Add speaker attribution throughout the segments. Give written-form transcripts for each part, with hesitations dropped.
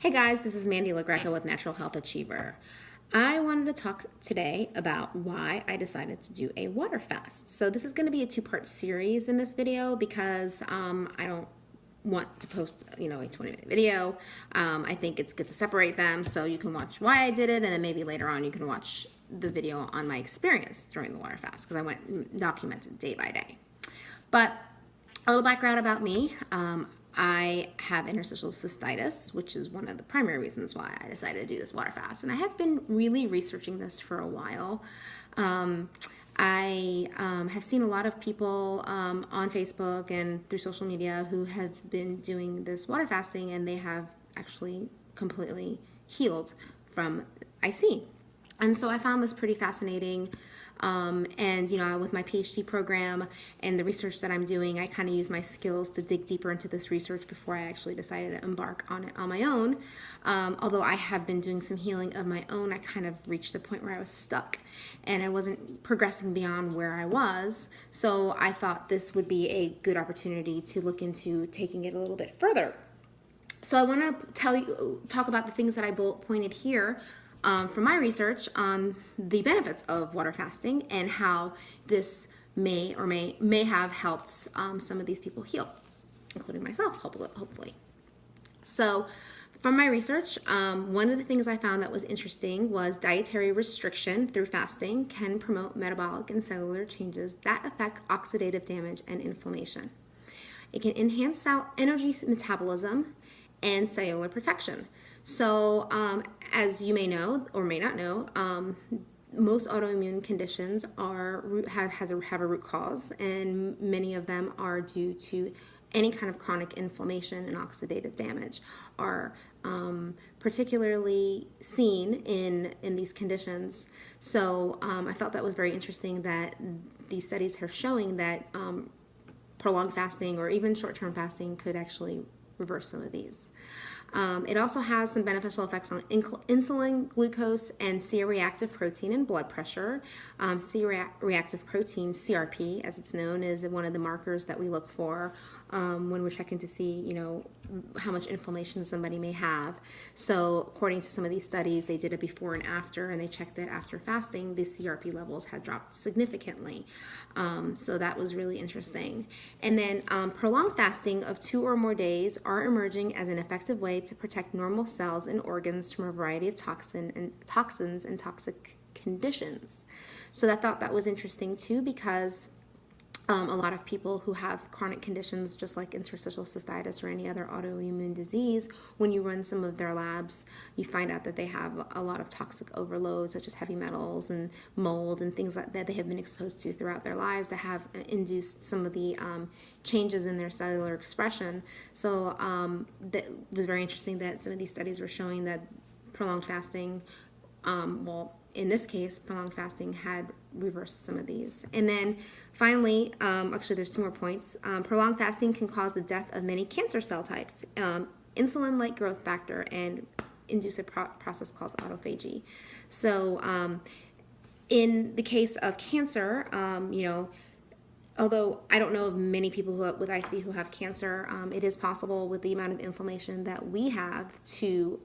Speaker 1: Hey guys, this is Mandy LaGreca with Natural Health Achiever. I wanted to talk today about why I decided to do a water fast. So this is going to be a two-part series in this video because I don't want to post, a 20-minute video. I think it's good to separate them so you can watch why I did it, and then maybe later on you can watch the video on my experience during the water fast because I went and documented day by day. But a little background about me. I have interstitial cystitis, which is one of the primary reasons why I decided to do this water fast. And I have been really researching this for a while. I have seen a lot of people on Facebook and through social media who have been doing this water fasting, and they have actually completely healed from IC. And so I found this pretty fascinating. And with my PhD program and the research that I'm doing, I kind of use my skills to dig deeper into this research before I actually decided to embark on it on my own. Although I have been doing some healing of my own, I kind of reached the point where I was stuck and I wasn't progressing beyond where I was. So I thought this would be a good opportunity to look into taking it a little bit further. So I want to talk about the things that I bullet pointed here from my research on the benefits of water fasting and how this may have helped some of these people heal, including myself, hopefully. So from my research, one of the things I found that was interesting was dietary restriction through fasting can promote metabolic and cellular changes that affect oxidative damage and inflammation. It can enhance cell energy metabolism and cellular protection. So as you may know or may not know, most autoimmune conditions have a root cause, and many of them are due to any kind of chronic inflammation and oxidative damage are particularly seen in these conditions. So I felt that was very interesting that these studies are showing that prolonged fasting or even short-term fasting could actually reverse some of these. It also has some beneficial effects on insulin, glucose, and C-reactive protein and blood pressure. C-reactive protein, CRP, as it's known, is one of the markers that we look for when we're checking to see, how much inflammation somebody may have. So according to some of these studies, they did it before and after, and they checked that after fasting, the CRP levels had dropped significantly. So that was really interesting. And then prolonged fasting of 2 or more days are emerging as an effective way to protect normal cells and organs from a variety of toxins and toxic conditions. So I thought that was interesting too, because a lot of people who have chronic conditions just like interstitial cystitis or any other autoimmune disease, when you run some of their labs, you find out that they have a lot of toxic overload, such as heavy metals and mold and things like that they have been exposed to throughout their lives that have induced some of the changes in their cellular expression. So that was very interesting that some of these studies were showing that prolonged fasting, in this case, prolonged fasting had reversed some of these. And then finally, actually there's 2 more points. Prolonged fasting can cause the death of many cancer cell types, insulin-like growth factor, and induce a process called autophagy. So in the case of cancer, although I don't know of many people with IC who have cancer, it is possible with the amount of inflammation that we have to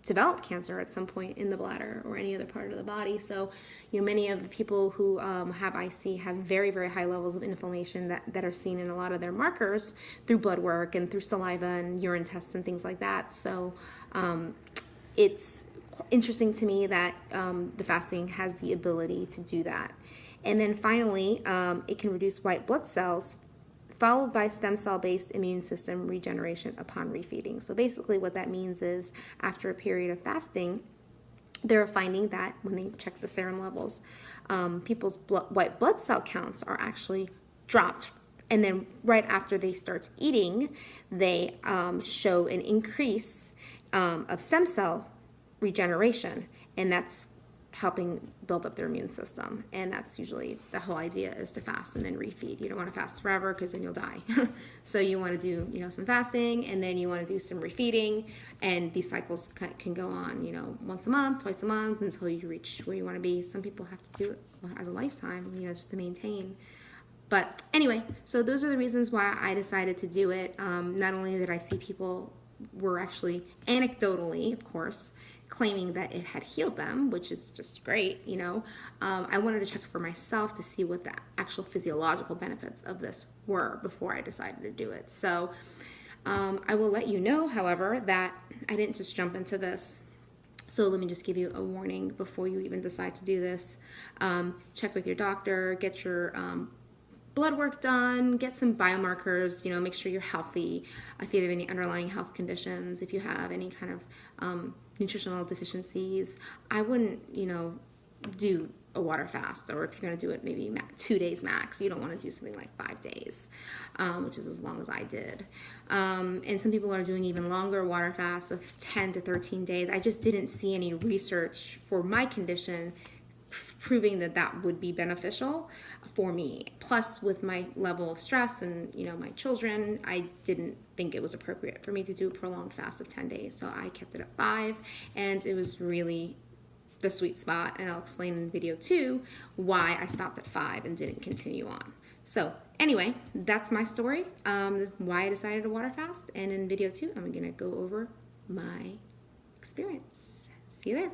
Speaker 1: develop cancer at some point in the bladder or any other part of the body. So, many of the people who have IC have very, very high levels of inflammation that are seen in a lot of their markers through blood work and through saliva and urine tests and things like that. So it's interesting to me that the fasting has the ability to do that. And then finally, it can reduce white blood cells, followed by stem cell-based immune system regeneration upon refeeding. So basically what that means is after a period of fasting, they're finding that when they check the serum levels, people's white blood cell counts are actually dropped. And then right after they start eating, they show an increase of stem cell regeneration, and that's helping build up their immune system. And that's usually the whole idea, is to fast and then refeed. You don't want to fast forever because then you'll die. So you want to do some fasting, and then you want to do some refeeding, and these cycles can go on once a month, twice a month, until you reach where you want to be. Some people have to do it as a lifetime, just to maintain. But anyway, so those are the reasons why I decided to do it. Not only did I see people were actually anecdotally, of course, claiming that it had healed them, which is just great, you know. I wanted to check for myself to see what the actual physiological benefits of this were before I decided to do it. So I will let you know, however, that I didn't just jump into this. So let me just give you a warning before you even decide to do this. Check with your doctor, get your blood work done, get some biomarkers, you know, make sure you're healthy. If you have any underlying health conditions, if you have any kind of nutritional deficiencies, I wouldn't, you know, do a water fast, or if you're going to do it, maybe 2 days max. You don't want to do something like 5 days, which is as long as I did. And some people are doing even longer water fasts of 10 to 13 days. I just didn't see any research for my condition proving that that would be beneficial for me. Plus, with my level of stress and, you know, my children, I didn't think it was appropriate for me to do a prolonged fast of 10 days. So I kept it at 5, and it was really the sweet spot. And I'll explain in video 2 why I stopped at 5 and didn't continue on. So anyway, that's my story, why I decided to water fast. And in video 2, I'm going to go over my experience. See you there.